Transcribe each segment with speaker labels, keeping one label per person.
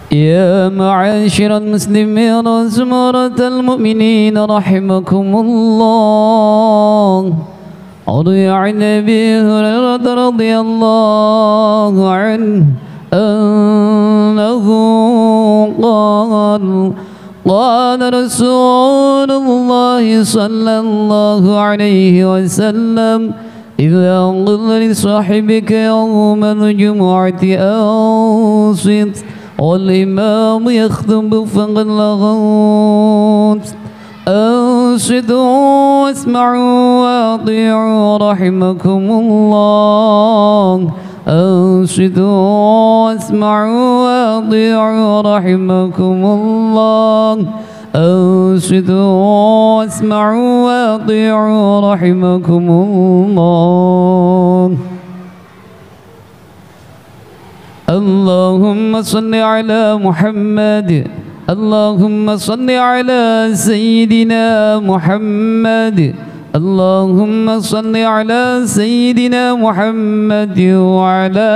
Speaker 1: يا معاشر المسلمين وزمرة المؤمنين رحمكم الله. روي عن أبي هريرة رضي الله عنه أنه قال قال رسول الله صلى الله عليه وسلم إذا قل لصاحبك يوم الجمعة أنصت والإمام يخطب فقد لغوت أنصتوا واسمعوا وأطيعوا رحمكم الله. أنصتوا واسمعوا وأطيعوا رحمكم الله. أنصتوا واسمعوا وأطيعوا رحمكم الله. اللهم صل على محمد. اللهم صل على سيدنا محمد. اللهم صل على سيدنا محمد وعلى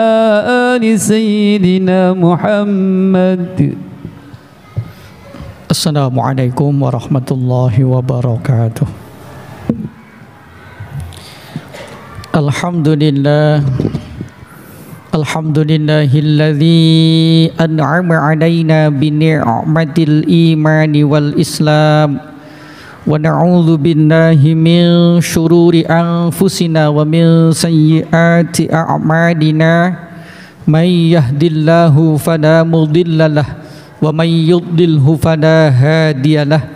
Speaker 1: آل سيدنا محمد.
Speaker 2: Assalamualaikum warahmatullahi wabarakatuh. Alhamdulillah. Alhamdulillahilladzi an'ama alaina bi ni'matil imani wal islam. Wa na'udzu billahi min syururi anfusina wa min sayyiati a'malina. May yahdillahu fala mudhillalah wa may yudlilhu fala hadiyalah.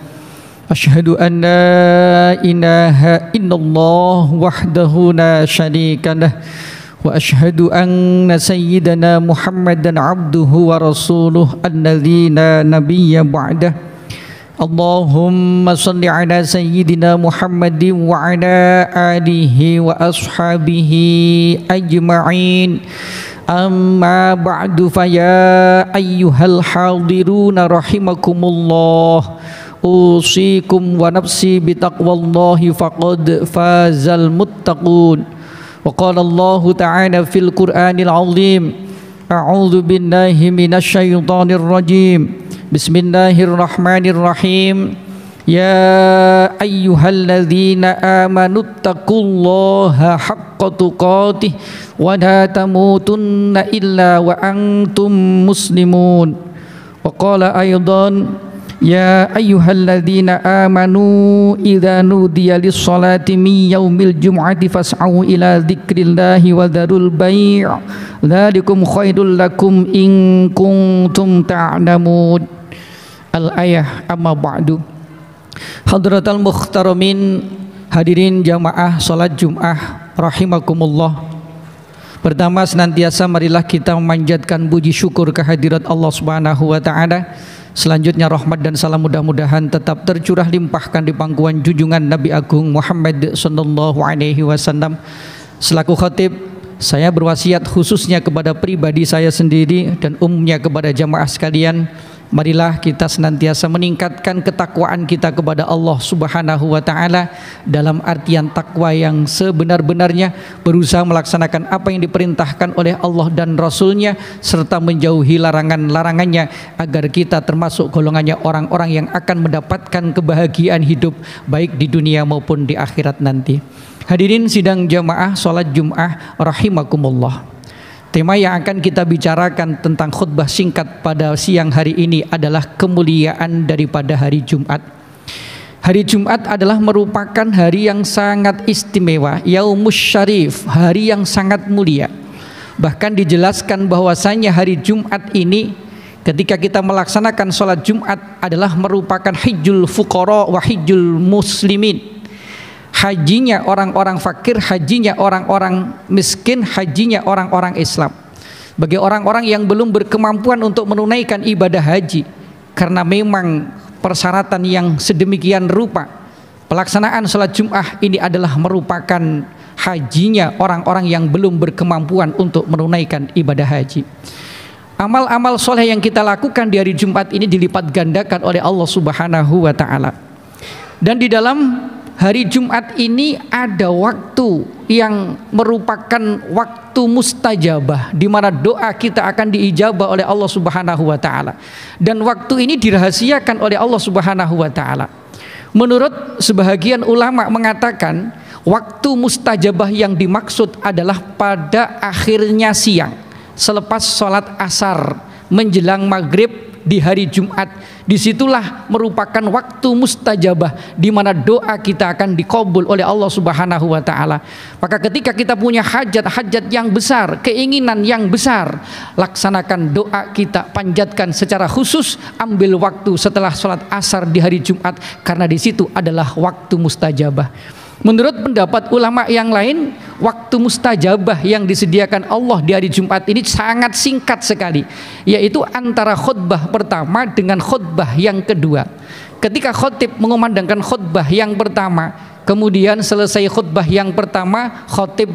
Speaker 2: Asyhadu an la ilaha illallah wahdahu la syarikalah wa asyhadu anna sayyidana Muhammadan abduhu wa rasuluh alladzi la nabiyya ba'dah. Allahumma salli ala sayyidina Muhammadin wa ala alihi wa ashabihi ajma'in. Amma ba'du faya ayyuhal hadiruna rahimakumullah. Usikum wa nafsi bitaqwallahi faqad fazal muttaqun. Wa qala Allah ta'ala fil Qur'anil azim. A'udzu billahi minasy syaithanir rajim. Bismillahirrahmanirrahim. Ya ayyuhalladzina amanu taqullaha haqqa tuqatih wa la tamutunna illa wa antum muslimun. Wa qala aydan ya ayyuhalladzina amanu idza nudiya lis-salati min yaumil jum'ati fas'au ila dzikrillahi wa dzarul bai' dzalikum khairul lakum in kuntum ta'lamun. Al-ayah. Amma ba'du. Hadratal mukhtaramin, hadirin jamaah salat Jumat rahimakumullah. Pertama senantiasa marilah kita memanjatkan puji syukur kehadirat Allah Subhanahu wa taala. Selanjutnya rahmat dan salam mudah-mudahan tetap tercurah limpahkan di pangkuan junjungan Nabi Agung Muhammad sallallahu alaihi wasallam. Selaku khatib, saya berwasiat khususnya kepada pribadi saya sendiri dan umumnya kepada jamaah sekalian. Marilah kita senantiasa meningkatkan ketakwaan kita kepada Allah Subhanahu wa taala dalam artian takwa yang sebenar-benarnya, berusaha melaksanakan apa yang diperintahkan oleh Allah dan Rasul-Nya serta menjauhi larangan-larangannya agar kita termasuk golongannya orang-orang yang akan mendapatkan kebahagiaan hidup baik di dunia maupun di akhirat nanti. Hadirin sidang jamaah salat Jumat rahimakumullah. Tema yang akan kita bicarakan tentang khutbah singkat pada siang hari ini adalah kemuliaan daripada hari Jumat. Hari Jumat adalah merupakan hari yang sangat istimewa, Yaumus Syarif, hari yang sangat mulia. Bahkan dijelaskan bahwasanya hari Jumat ini ketika kita melaksanakan sholat Jumat adalah merupakan hijjul fuqara wa hijjul muslimin. Hajinya orang-orang fakir, hajinya orang-orang miskin, hajinya orang-orang Islam. Bagi orang-orang yang belum berkemampuan untuk menunaikan ibadah haji, karena memang persyaratan yang sedemikian rupa, pelaksanaan sholat Jumat ini adalah merupakan hajinya orang-orang yang belum berkemampuan untuk menunaikan ibadah haji. Amal-amal soleh yang kita lakukan di hari Jumat ini dilipat gandakan oleh Allah Subhanahu wa taala. Dan di dalam hari Jumat ini ada waktu yang merupakan waktu mustajabah, di mana doa kita akan diijabah oleh Allah Subhanahu wa taala. Dan waktu ini dirahasiakan oleh Allah Subhanahu wa taala. Menurut sebahagian ulama mengatakan waktu mustajabah yang dimaksud adalah pada akhirnya siang, selepas sholat asar menjelang maghrib di hari Jumat. Disitulah merupakan waktu mustajabah, di mana doa kita akan dikabul oleh Allah Subhanahu wa taala. Maka ketika kita punya hajat-hajat yang besar, keinginan yang besar, laksanakan doa kita, panjatkan secara khusus, ambil waktu setelah sholat asar di hari Jumat, karena di situ adalah waktu mustajabah. Menurut pendapat ulama yang lain, waktu mustajabah yang disediakan Allah di hari Jumat ini sangat singkat sekali, yaitu antara khutbah pertama dengan khutbah yang kedua. Ketika khotib mengumandangkan khutbah yang pertama, kemudian selesai khutbah yang pertama, khotib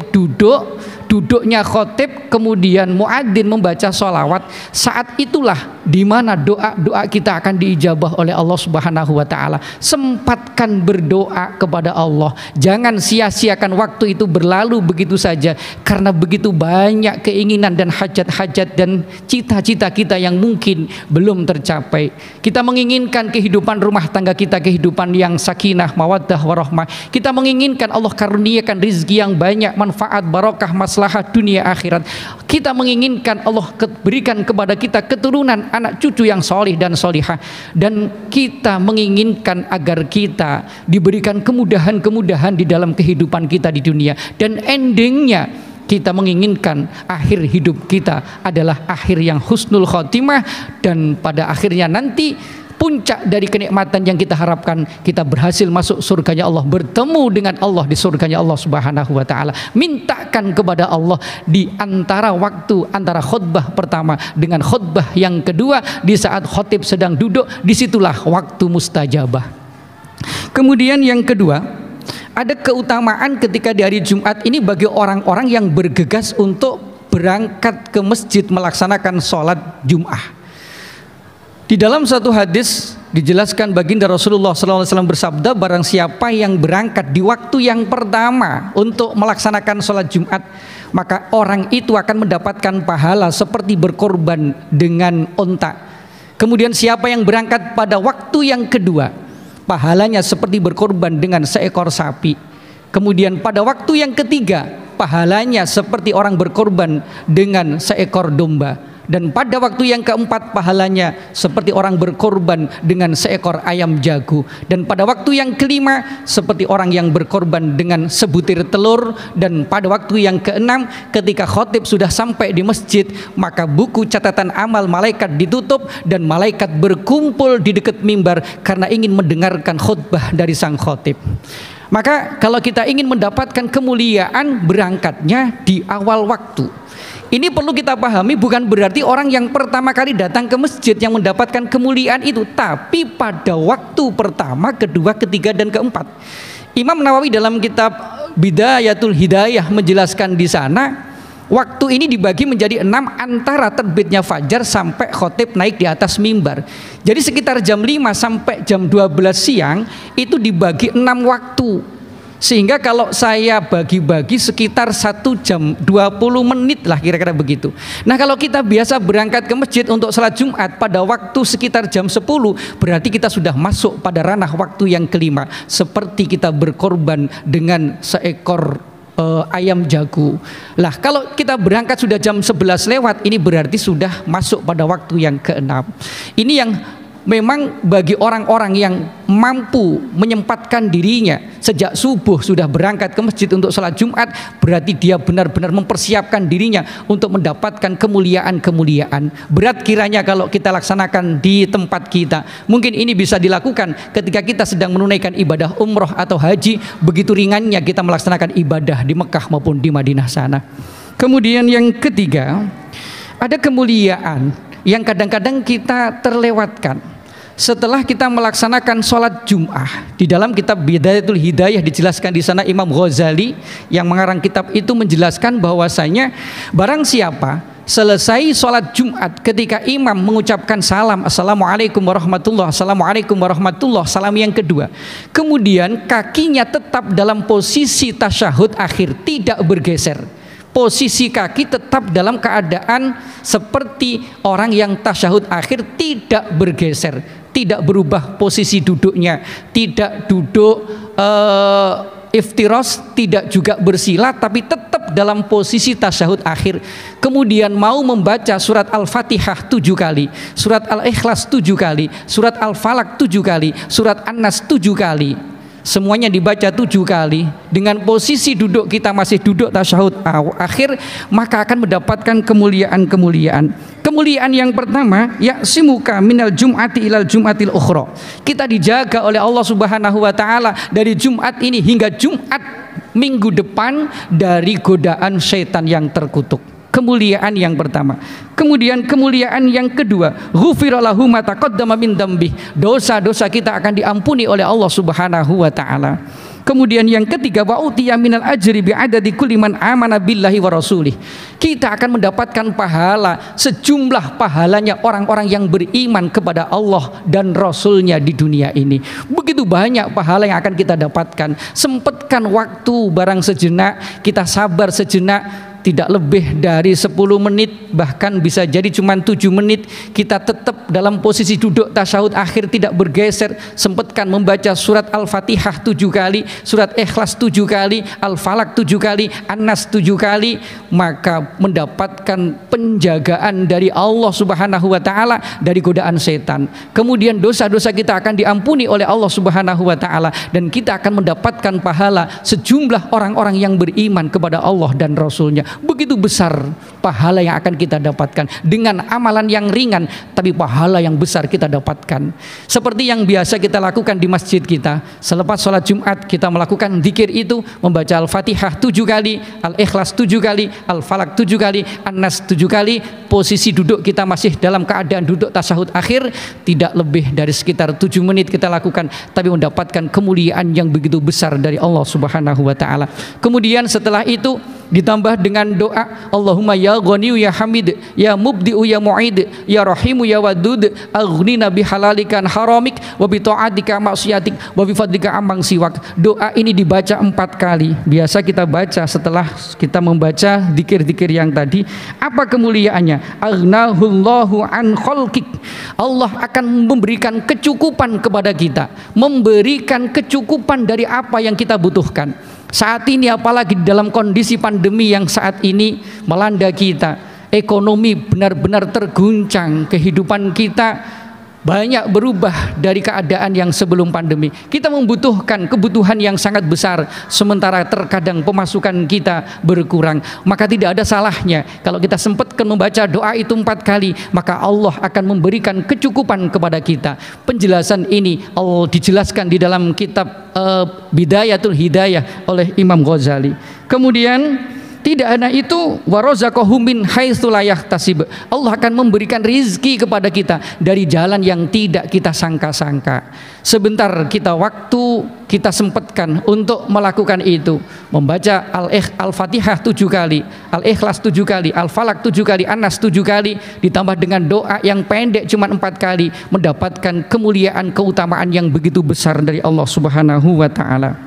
Speaker 2: duduknya khotib, kemudian muadzin membaca sholawat. Saat itulah di mana doa-doa kita akan diijabah oleh Allah Subhanahu wa taala. Sempatkan berdoa kepada Allah. Jangan sia-siakan waktu itu berlalu begitu saja, karena begitu banyak keinginan dan hajat-hajat dan cita-cita kita yang mungkin belum tercapai. Kita menginginkan kehidupan rumah tangga kita, kehidupan yang sakinah, mawaddah, warahmah. Kita menginginkan Allah karuniakan rizki yang banyak, manfaat, barokah, maslahat dunia akhirat. Kita menginginkan Allah berikan kepada kita keturunan, anak cucu yang solih dan solihah. Dan kita menginginkan agar kita diberikan kemudahan-kemudahan di dalam kehidupan kita di dunia. Dan endingnya kita menginginkan akhir hidup kita adalah akhir yang husnul khotimah, dan pada akhirnya nanti puncak dari kenikmatan yang kita harapkan, kita berhasil masuk surganya Allah, bertemu dengan Allah di surganya Allah Subhanahu wa taala. Mintakan kepada Allah di antara waktu antara khutbah pertama dengan khutbah yang kedua, di saat khatib sedang duduk, disitulah waktu mustajabah. Kemudian yang kedua, ada keutamaan ketika di hari Jumat ini bagi orang-orang yang bergegas untuk berangkat ke masjid melaksanakan sholat Jum'ah. Di dalam satu hadis dijelaskan baginda Rasulullah SAW bersabda, barang siapa yang berangkat di waktu yang pertama untuk melaksanakan sholat Jumat, maka orang itu akan mendapatkan pahala seperti berkorban dengan onta. Kemudian siapa yang berangkat pada waktu yang kedua, pahalanya seperti berkorban dengan seekor sapi. Kemudian pada waktu yang ketiga, pahalanya seperti orang berkorban dengan seekor domba. Dan pada waktu yang keempat, pahalanya seperti orang berkorban dengan seekor ayam jago. Dan pada waktu yang kelima, seperti orang yang berkorban dengan sebutir telur. Dan pada waktu yang keenam, ketika khotib sudah sampai di masjid, maka buku catatan amal malaikat ditutup dan malaikat berkumpul di dekat mimbar karena ingin mendengarkan khutbah dari sang khotib. Maka kalau kita ingin mendapatkan kemuliaan, berangkatnya di awal waktu. Ini perlu kita pahami, bukan berarti orang yang pertama kali datang ke masjid yang mendapatkan kemuliaan itu, tapi pada waktu pertama, kedua, ketiga, dan keempat. Imam Nawawi dalam kitab Bidayatul Hidayah menjelaskan di sana, waktu ini dibagi menjadi 6 antara terbitnya fajar sampai khotib naik di atas mimbar. Jadi sekitar jam 5 sampai jam 12 siang itu dibagi 6 waktu. Sehingga kalau saya bagi-bagi sekitar 1 jam 20 menit lah kira-kira begitu. Nah kalau kita biasa berangkat ke masjid untuk salat Jumat pada waktu sekitar jam 10, berarti kita sudah masuk pada ranah waktu yang kelima, seperti kita berkorban dengan seekor ayam jago. Lah kalau kita berangkat sudah jam 11 lewat, ini berarti sudah masuk pada waktu yang keenam. Ini yang memang bagi orang-orang yang mampu menyempatkan dirinya sejak subuh sudah berangkat ke masjid untuk sholat Jumat, berarti dia benar-benar mempersiapkan dirinya untuk mendapatkan kemuliaan-kemuliaan. Berat kiranya kalau kita laksanakan di tempat kita. Mungkin ini bisa dilakukan ketika kita sedang menunaikan ibadah umroh atau haji, begitu ringannya kita melaksanakan ibadah di Mekah maupun di Madinah sana. Kemudian yang ketiga, ada kemuliaan yang kadang-kadang kita terlewatkan, setelah kita melaksanakan sholat Jum'ah, di dalam kitab Bidayatul Hidayah dijelaskan di sana Imam Ghazali yang mengarang kitab itu menjelaskan bahwasanya barang siapa selesai sholat Jumat ketika imam mengucapkan salam assalamualaikum warahmatullah, assalamualaikum warahmatullah, salam yang kedua, kemudian kakinya tetap dalam posisi tasyahud akhir, tidak bergeser. Posisi kaki tetap dalam keadaan seperti orang yang tasyahud akhir, tidak bergeser, tidak berubah posisi duduknya, tidak duduk iftiros, tidak juga bersila, tapi tetap dalam posisi tasyahud akhir. Kemudian mau membaca surat Al-Fatihah 7 kali, surat Al-Ikhlas 7 kali, surat Al-Falaq 7 kali, surat An-Nas 7 kali, semuanya dibaca 7 kali dengan posisi duduk kita masih duduk tasyahud akhir, maka akan mendapatkan kemuliaan-kemuliaan. Kemuliaan yang pertama, ya'simuka minal jum'ati ilal jum'atil ukhra. Kita dijaga oleh Allah Subhanahu wa taala dari Jumat ini hingga Jumat minggu depan dari godaan syaitan yang terkutuk. Kemuliaan yang pertama. Kemudian kemuliaan yang kedua, ghufira lahu ma taqaddama min dzambi. Dosa-dosa kita akan diampuni oleh Allah Subhanahu wa taala. Kemudian yang ketiga, wa utiya minal ajri bi'adadi kulli man amana billahi wa rasulih. Kita akan mendapatkan pahala sejumlah pahalanya orang-orang yang beriman kepada Allah dan Rasulnya di dunia ini. Begitu banyak pahala yang akan kita dapatkan. Sempatkan waktu barang sejenak, kita sabar sejenak, tidak lebih dari 10 menit, bahkan bisa jadi cuma 7 menit, kita tetap dalam posisi duduk tasyahud akhir, tidak bergeser. Sempatkan membaca surat Al-Fatihah 7 kali, surat Ikhlas 7 kali, Al-Falaq 7 kali, An-Nas 7 kali, maka mendapatkan penjagaan dari Allah Subhanahu wa taala dari godaan setan. Kemudian dosa-dosa kita akan diampuni oleh Allah Subhanahu wa taala, dan kita akan mendapatkan pahala sejumlah orang-orang yang beriman kepada Allah dan Rasulnya. Begitu besar pahala yang akan kita dapatkan dengan amalan yang ringan, tapi pahala yang besar kita dapatkan. Seperti yang biasa kita lakukan di masjid kita, selepas sholat Jumat kita melakukan zikir itu, membaca Al-Fatihah 7 kali, Al-Ikhlas 7 kali, Al-Falaq 7 kali, An-Nas 7 kali. Posisi duduk kita masih dalam keadaan duduk tasyahud akhir, tidak lebih dari sekitar 7 menit kita lakukan, tapi mendapatkan kemuliaan yang begitu besar dari Allah Subhanahu wa taala. Kemudian setelah itu ditambah dengan doa, Allahumma ya Ghaniyu ya Hamid, ya Mubdi'u ya Mu'id, ya Rahimu ya Wadud, aghnina bihalalikan haramik, wa bi ta'atika ma'siyatik, wa bi fadlika amang siwak. Doa ini dibaca 4 kali. Biasa kita baca setelah kita membaca zikir-zikir yang tadi. Apa kemuliaannya? Aghnahullahu an khalqik. Allah akan memberikan kecukupan kepada kita, memberikan kecukupan dari apa yang kita butuhkan. Saat ini apalagi dalam kondisi pandemi yang saat ini melanda kita, ekonomi benar-benar terguncang, kehidupan kita banyak berubah dari keadaan yang sebelum pandemi. Kita membutuhkan kebutuhan yang sangat besar, sementara terkadang pemasukan kita berkurang. Maka tidak ada salahnya kalau kita sempatkan membaca doa itu 4 kali, maka Allah akan memberikan kecukupan kepada kita. Penjelasan ini Allah dijelaskan di dalam kitab Bidayatul Hidayah oleh Imam Ghazali. Kemudian tidak hanya itu, warazaqahu min haitsu la yahtasib. Allah akan memberikan rizki kepada kita dari jalan yang tidak kita sangka-sangka. Sebentar kita waktu kita sempatkan untuk melakukan itu, membaca Al-Fatihah 7 kali, Al-Ikhlas 7 kali, Al-Falaq 7 kali, An-Nas 7 kali, ditambah dengan doa yang pendek cuma 4 kali, mendapatkan kemuliaan keutamaan yang begitu besar dari Allah Subhanahu wa taala.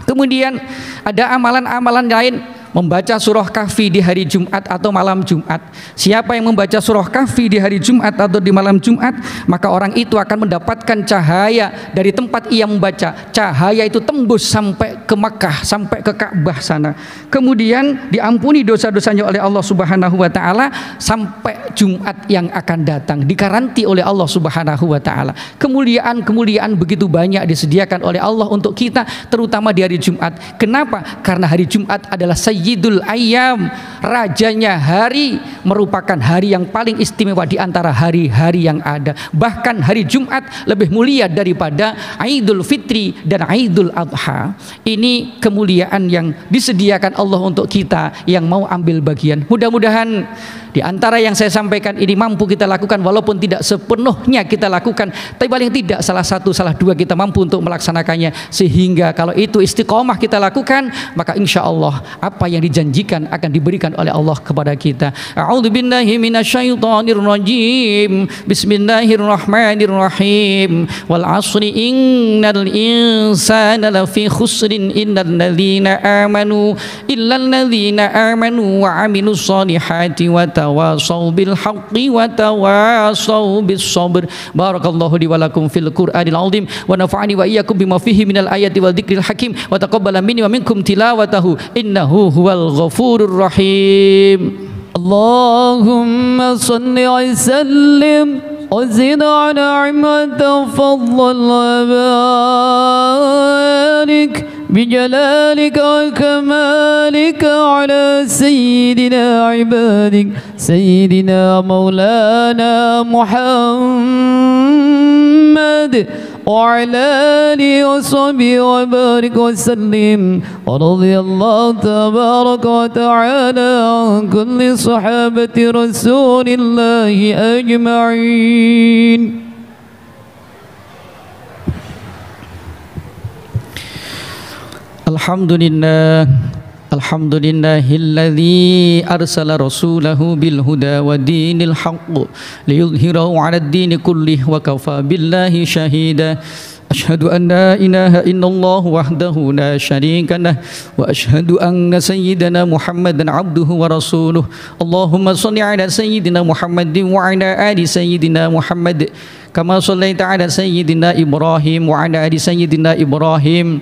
Speaker 2: Kemudian ada amalan-amalan lain, membaca surah Kahfi di hari Jumat atau malam Jumat. Siapa yang membaca surah Kahfi di hari Jumat atau di malam Jumat, maka orang itu akan mendapatkan cahaya dari tempat ia membaca. Cahaya itu tembus sampai ke Makkah, sampai ke Ka'bah sana. Kemudian diampuni dosa-dosanya oleh Allah Subhanahu wa taala sampai Jumat yang akan datang, dikaranti oleh Allah Subhanahu wa taala. Kemuliaan-kemuliaan begitu banyak disediakan oleh Allah untuk kita, terutama di hari Jumat. Kenapa? Karena hari Jumat adalah sayyidul ayyam, rajanya hari, merupakan hari yang paling istimewa di antara hari-hari yang ada. Bahkan hari Jumat lebih mulia daripada Idul Fitri dan Idul Adha. Ini kemuliaan yang disediakan Allah untuk kita yang mau ambil bagian. Mudah-mudahan di antara yang saya sampaikan ini mampu kita lakukan, walaupun tidak sepenuhnya kita lakukan, tapi paling tidak salah satu, salah dua kita mampu untuk melaksanakannya. Sehingga kalau itu istiqomah kita lakukan, maka insya Allah apa yang dijanjikan akan diberikan oleh Allah kepada kita. A'udzubillahi minasyaitonirrajim. Bismillahirrahmanirrahim. Wal 'ashri innal insana lafi khusrin illal ladzina amanu wa 'amilus solihati wa tawassaw bil haqqi wa tawassaw bis sabr. Barakallahu li wa lakum fil Qur'anil azim wa nafa'ani wa iyyakum bima fihi minal ayati wal dzikril hakim wa taqabbala minni wa minkum tilawatahu innahu huwal ghafurur rahim.
Speaker 1: Allahumma salli wa sallim wa zid ala ni'mati fadl wa barik بجلالك وكمالك على سيدنا عبادك سيدنا مولانا محمد وعلى آله وصحبه وبارك وسلم ورضي الله تبارك وتعالى عن كل صحابة رسول الله أجمعين.
Speaker 2: Alhamdulillahilladzi arsala rasulahu bil huda wa dinil haqq liyudhhirahu 'alad dini kullih wa kafa billahi shahida. Asyhadu an la ilaha illallah wahdahu la syarika lah wa asyhadu anna sayyidana Muhammadan abduhu wa rasuluh. Allahumma shalli ala sayyidina Muhammadin wa ala ali sayyidina Muhammad kama shallaita ala sayyidina Ibrahim wa ala ali sayyidina Ibrahim.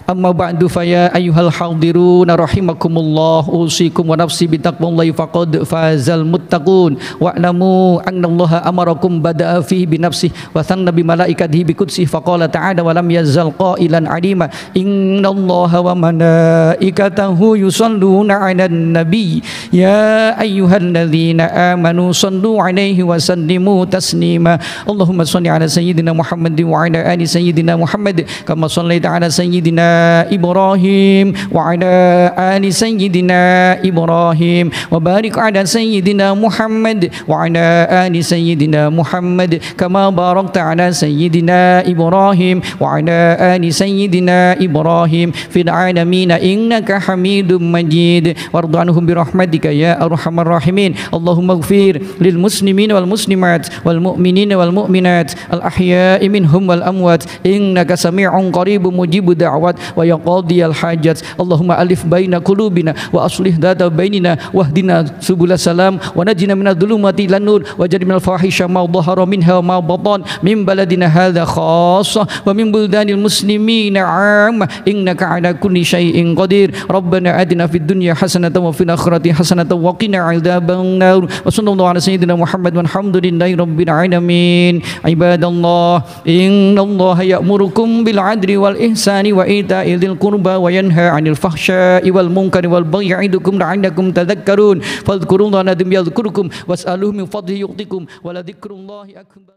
Speaker 2: Amma ba'du faya ayyuhal hadiruna rahimakumullah, usikum wa nafsi bitaqwallahi faqad fazal muttaqun wa'lamu annallaha amarakum bada'a fihi bi nafsihi wa thanna bi malaikatihi bi qudsihi faqala ta'ala wa lam yazal qailan alima innallaha wa malaikatahu yusalluna 'alan nabi ya ayyuhalladzina amanu sallu 'alaihi wa sallimu taslima. Allahumma shalli 'ala sayyidina Muhammadin wa 'ala ali sayyidina Muhammad kama shallaita 'ala sayyidina Ibrahim wa ala ali sayyidina Ibrahim wa barik ala sayyidina Muhammad wa ala ali sayyidina Muhammad kama barakta ala sayyidina Ibrahim wa ala ali sayyidina Ibrahim fil alamin innaka Hamidum Majid. Warḍa anhum bi rahmatika ya arhamar rahimin. Allahumma ighfir lil muslimin wal muslimat wal mu'minin wal mu'minat al ahya'i minhum wal amwat innaka sami'un qaribun mujibud da'wat wa ya qadiyal hajat. Allahumma alif baina qulubina wa aslih dhata bainina wahdina subul salam wa najina minadh dhulumati ilan nur wa jannibnal fahisha ma dhahara minha wa ma batan min baladina hadza khassa wa min buldanil muslimina 'amma innaka 'ala kulli syai'in qadir. Rabbana atina fid dunya hasanatan wa fil akhirati hasanatan wa qina 'adzabannar. Wa sallallahu ala sayyidina Muhammad walhamdulillahi rabbil alamin. Ibadallah, innallaha ya'murukum bil 'adli wal ihsani wa إذ القربى وينهى عن الفحشاء والمنكر والبغي يعظكم لعلكم تذكرون فاذكروا الله العظيم يذكركم واسألوه من فضله يعطكم ولذكر الله أكبر.